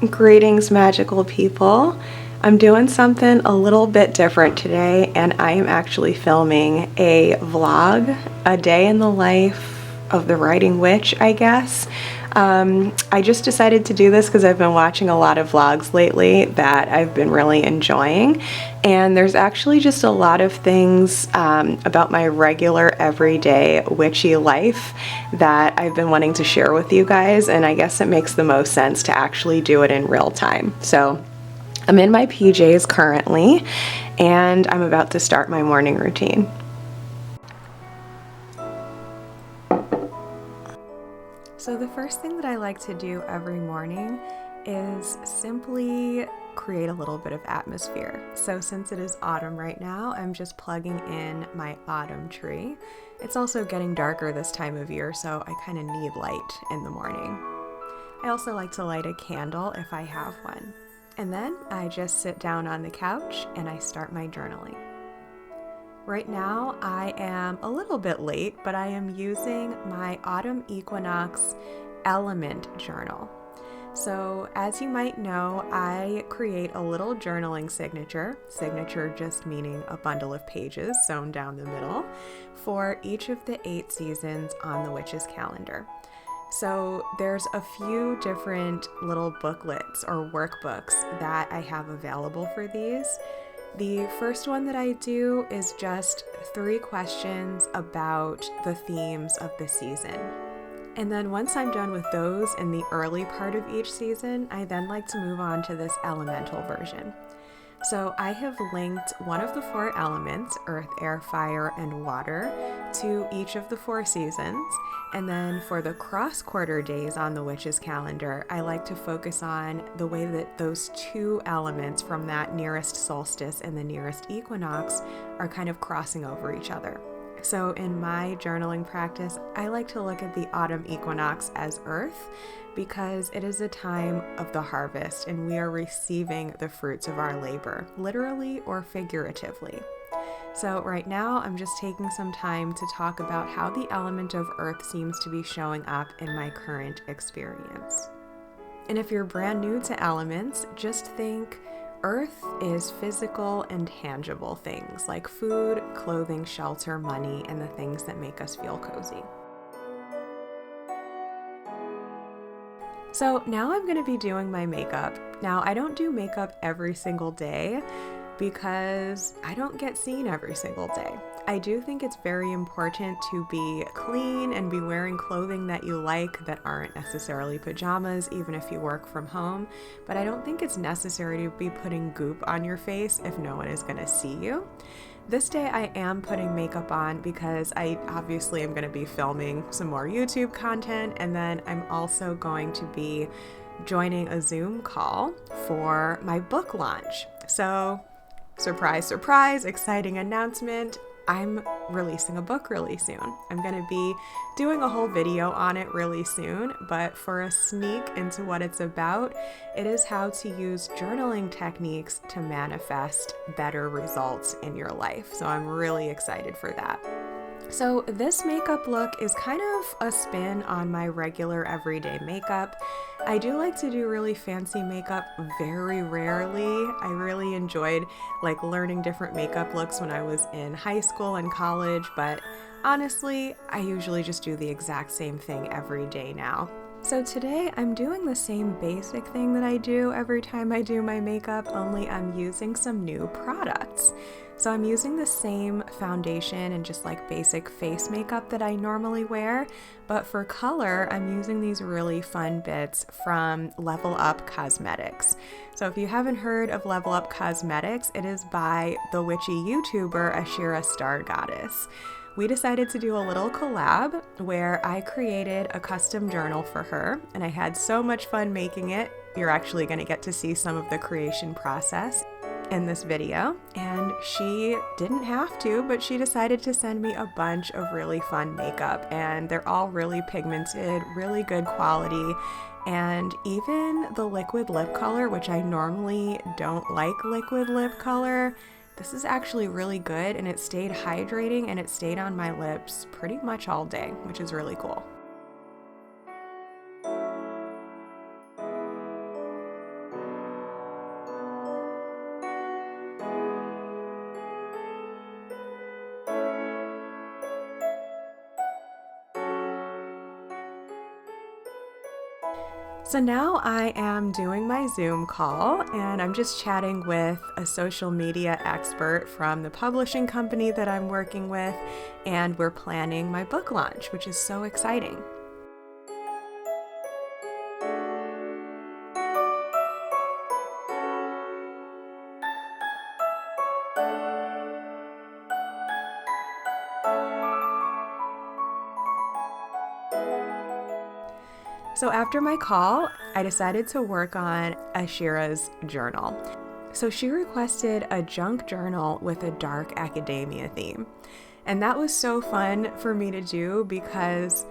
Greetings, magical people. I'm doing something a little bit different today, and I am actually filming a vlog, a day in the life of the writing witch, I guess. I just decided to do this because I've been watching a lot of vlogs lately that I've been really enjoying, and there's actually just a lot of things about my regular everyday witchy life that I've been wanting to share with you guys, and I guess it makes the most sense to actually do it in real time. So I'm in my PJs currently, and I'm about to start my morning routine. So the first thing that I like to do every morning is simply create a little bit of atmosphere. So since it is autumn right now, I'm just plugging in my autumn tree. It's also getting darker this time of year, so I kind of need light in the morning. I also like to light a candle if I have one. And then I just sit down on the couch and I start my journaling. Right now, I am a little bit late, but I am using my Autumn Equinox Element Journal. So, as you might know, I create a little journaling signature just meaning a bundle of pages sewn down the middle, for each of the 8 seasons on the witch's calendar. So there's a few different little booklets or workbooks that I have available for these. The first one that I do is just 3 questions about the themes of the season. And then once I'm done with those in the early part of each season, I then like to move on to this elemental version. So I have linked one of the 4 elements, earth, air, fire, and water, to each of the 4 seasons. And then for the cross-quarter days on the witch's calendar, I like to focus on the way that those 2 elements from that nearest solstice and the nearest equinox are kind of crossing over each other. So in my journaling practice, I like to look at the autumn equinox as earth, because it is a time of the harvest and we are receiving the fruits of our labor, literally or figuratively. So right now I'm just taking some time to talk about how the element of earth seems to be showing up in my current experience. And if you're brand new to elements, just think earth is physical and tangible things like food, clothing, shelter, money, and the things that make us feel cozy. So now I'm going to be doing my makeup. Now I don't do makeup every single day because I don't get seen every single day. I do think it's very important to be clean and be wearing clothing that you like that aren't necessarily pajamas, even if you work from home, but I don't think it's necessary to be putting goop on your face if no one is going to see you. This day I am putting makeup on because I obviously am going to be filming some more YouTube content, and then I'm also going to be joining a Zoom call for my book launch. So, surprise, surprise, exciting announcement. I'm releasing a book really soon. I'm going to be doing a whole video on it really soon, but for a sneak into what it's about, it is how to use journaling techniques to manifest better results in your life. So I'm really excited for that. So this makeup look is kind of a spin on my regular everyday makeup. I do like to do really fancy makeup very rarely. I really enjoyed learning different makeup looks when I was in high school and college, but honestly, I usually just do the exact same thing every day now. So today I'm doing the same basic thing that I do every time I do my makeup, only I'm using some new products. So I'm using the same foundation and just basic face makeup that I normally wear, but for color, I'm using these really fun bits from Level Up Cosmetics. So if you haven't heard of Level Up Cosmetics, it is by the witchy YouTuber Ashera Star Goddess. We decided to do a little collab where I created a custom journal for her, and I had so much fun making it. You're actually going to get to see some of the creation process in this video, and she didn't have to, but she decided to send me a bunch of really fun makeup, and they're all really pigmented, really good quality, and even the liquid lip color, which I normally don't like liquid lip color, this is actually really good, and it stayed hydrating and it stayed on my lips pretty much all day, which is really cool. So now I am doing my Zoom call and I'm just chatting with a social media expert from the publishing company that I'm working with, and we're planning my book launch, which is so exciting. So after my call, I decided to work on Ashera's journal. So she requested a junk journal with a dark academia theme. And that was so fun for me to do because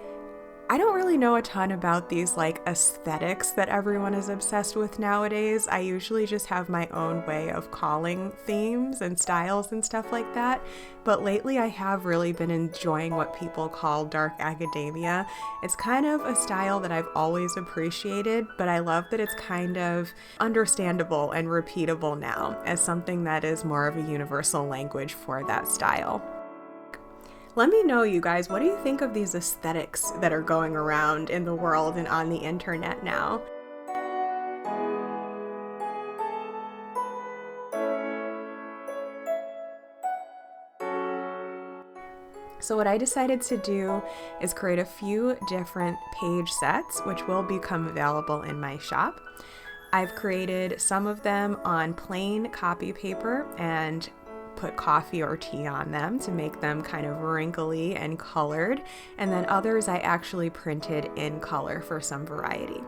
I don't really know a ton about these like aesthetics that everyone is obsessed with nowadays. I usually just have my own way of calling themes and styles and stuff like that. But lately I have really been enjoying what people call dark academia. It's kind of a style that I've always appreciated, but I love that it's kind of understandable and repeatable now as something that is more of a universal language for that style. Let me know, you guys, what do you think of these aesthetics that are going around in the world and on the internet now? So what I decided to do is create a few different page sets, which will become available in my shop. I've created some of them on plain copy paper and put coffee or tea on them to make them kind of wrinkly and colored, and then others I actually printed in color for some variety.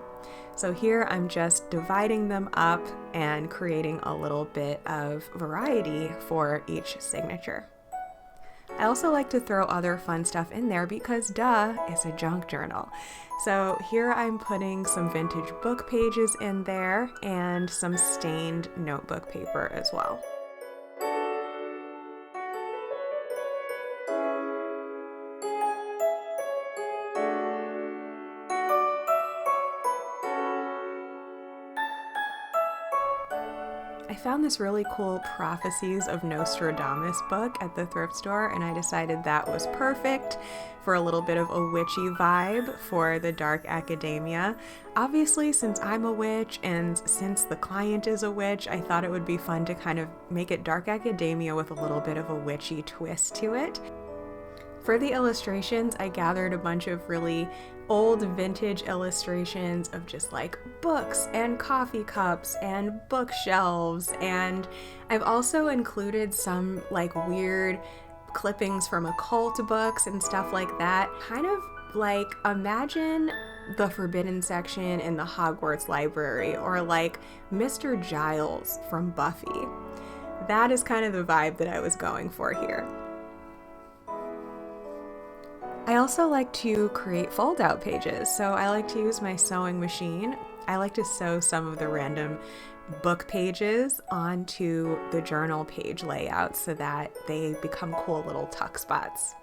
So here I'm just dividing them up and creating a little bit of variety for each signature. I also like to throw other fun stuff in there because duh, it's a junk journal. So here I'm putting some vintage book pages in there and some stained notebook paper as well. I found this really cool Prophecies of Nostradamus book at the thrift store, and I decided that was perfect for a little bit of a witchy vibe for the dark academia. Obviously, since I'm a witch and since the client is a witch, I thought it would be fun to kind of make it dark academia with a little bit of a witchy twist to it. For the illustrations, I gathered a bunch of really old vintage illustrations of just like books and coffee cups and bookshelves, and I've also included some like weird clippings from occult books and stuff like that. Kind of like imagine the forbidden section in the Hogwarts library, or like Mr. Giles from Buffy. That is kind of the vibe that I was going for here. I also like to create fold-out pages, so I like to use my sewing machine. I like to sew some of the random book pages onto the journal page layout so that they become cool little tuck spots.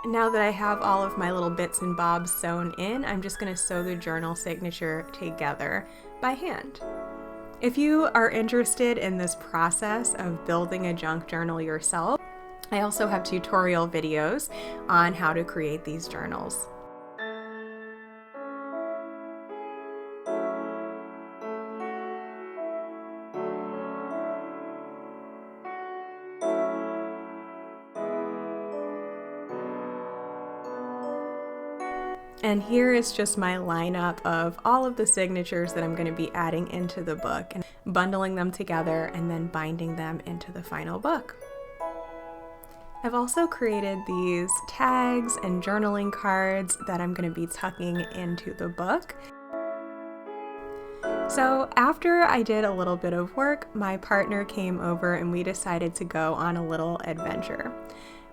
Now that I have all of my little bits and bobs sewn in, I'm just going to sew the journal signature together by hand. If you are interested in this process of building a junk journal yourself, I also have tutorial videos on how to create these journals. And here is just my lineup of all of the signatures that I'm going to be adding into the book and bundling them together and then binding them into the final book. I've also created these tags and journaling cards that I'm going to be tucking into the book. So after I did a little bit of work, my partner came over and we decided to go on a little adventure.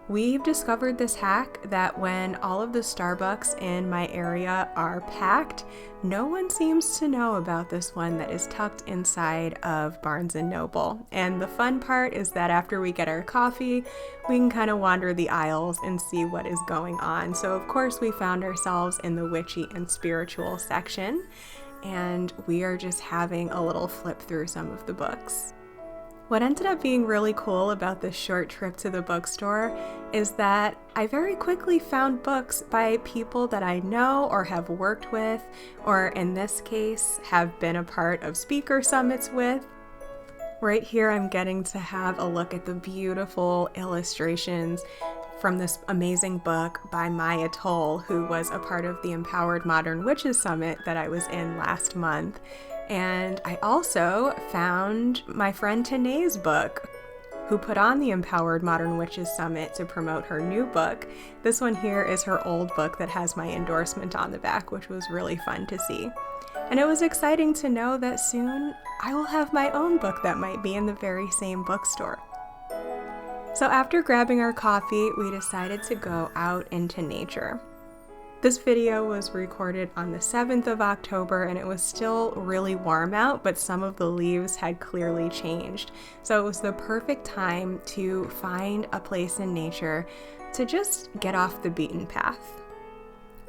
We've discovered this hack that when all of the Starbucks in my area are packed, no one seems to know about this one that is tucked inside of Barnes & Noble. And the fun part is that after we get our coffee, we can kind of wander the aisles and see what is going on. So of course we found ourselves in the witchy and spiritual section, and we are just having a little flip through some of the books. What ended up being really cool about this short trip to the bookstore is that I very quickly found books by people that I know or have worked with, or in this case, have been a part of speaker summits with. Right here, I'm getting to have a look at the beautiful illustrations from this amazing book by Maya Toll, who was a part of the Empowered Modern Witches Summit that I was in last month. And I also found my friend Tanae's book, who put on the Empowered Modern Witches Summit to promote her new book. This one here is her old book that has my endorsement on the back, which was really fun to see. And it was exciting to know that soon I will have my own book that might be in the very same bookstore. So after grabbing our coffee, we decided to go out into nature. This video was recorded on the 7th of October and it was still really warm out, but some of the leaves had clearly changed. So it was the perfect time to find a place in nature to just get off the beaten path.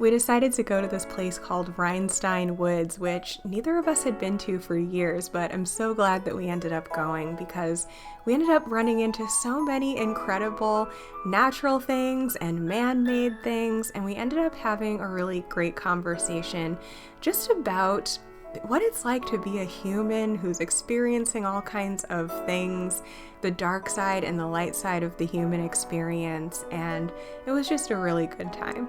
We decided to go to this place called Rhinestone Woods, which neither of us had been to for years, but I'm so glad that we ended up going because we ended up running into so many incredible natural things and man-made things, and we ended up having a really great conversation just about what it's like to be a human who's experiencing all kinds of things, the dark side and the light side of the human experience, and it was just a really good time.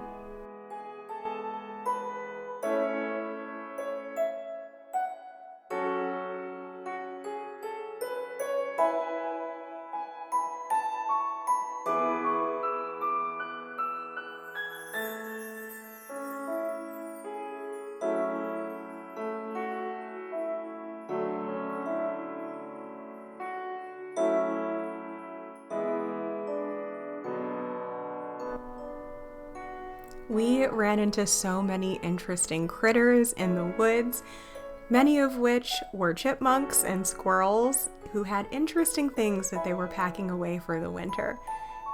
We ran into so many interesting critters in the woods, many of which were chipmunks and squirrels who had interesting things that they were packing away for the winter.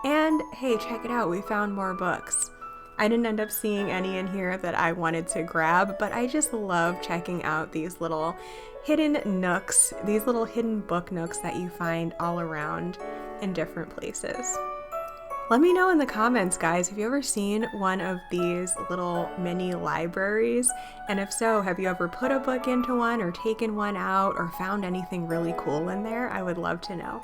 And hey, check it out, we found more books. I didn't end up seeing any in here that I wanted to grab, but I just love checking out these little hidden nooks, these little hidden book nooks that you find all around in different places. Let me know in the comments, guys, have you ever seen one of these little mini libraries? And if so, have you ever put a book into one or taken one out or found anything really cool in there? I would love to know.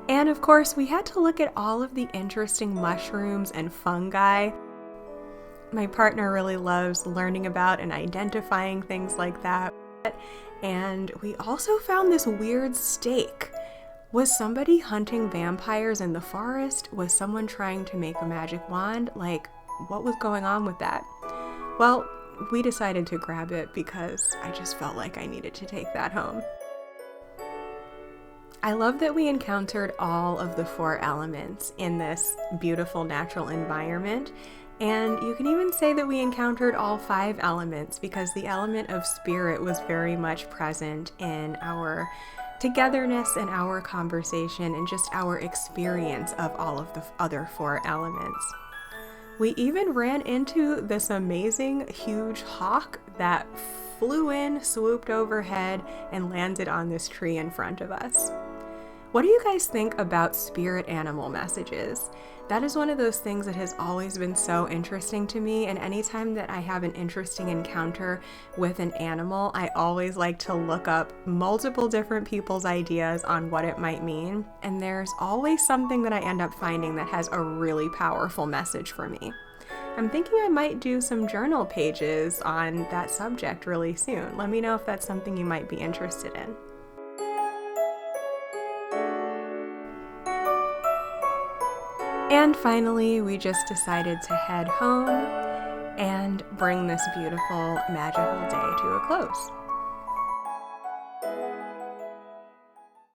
And of course, we had to look at all of the interesting mushrooms and fungi. My partner really loves learning about and identifying things like that. And we also found this weird stake. Was somebody hunting vampires in the forest? Was someone trying to make a magic wand? Like, what was going on with that? Well, we decided to grab it because I just felt like I needed to take that home. I love that we encountered all of the 4 elements in this beautiful natural environment. And you can even say that we encountered all 5 elements because the element of spirit was very much present in our togetherness and our conversation and just our experience of all of the other 4 elements. We even ran into this amazing huge hawk that flew in, swooped overhead, and landed on this tree in front of us. What do you guys think about spirit animal messages? That is one of those things that has always been so interesting to me, and anytime that I have an interesting encounter with an animal, I always like to look up multiple different people's ideas on what it might mean, and there's always something that I end up finding that has a really powerful message for me. I'm thinking I might do some journal pages on that subject really soon. Let me know if that's something you might be interested in. And finally, we just decided to head home and bring this beautiful magical day to a close.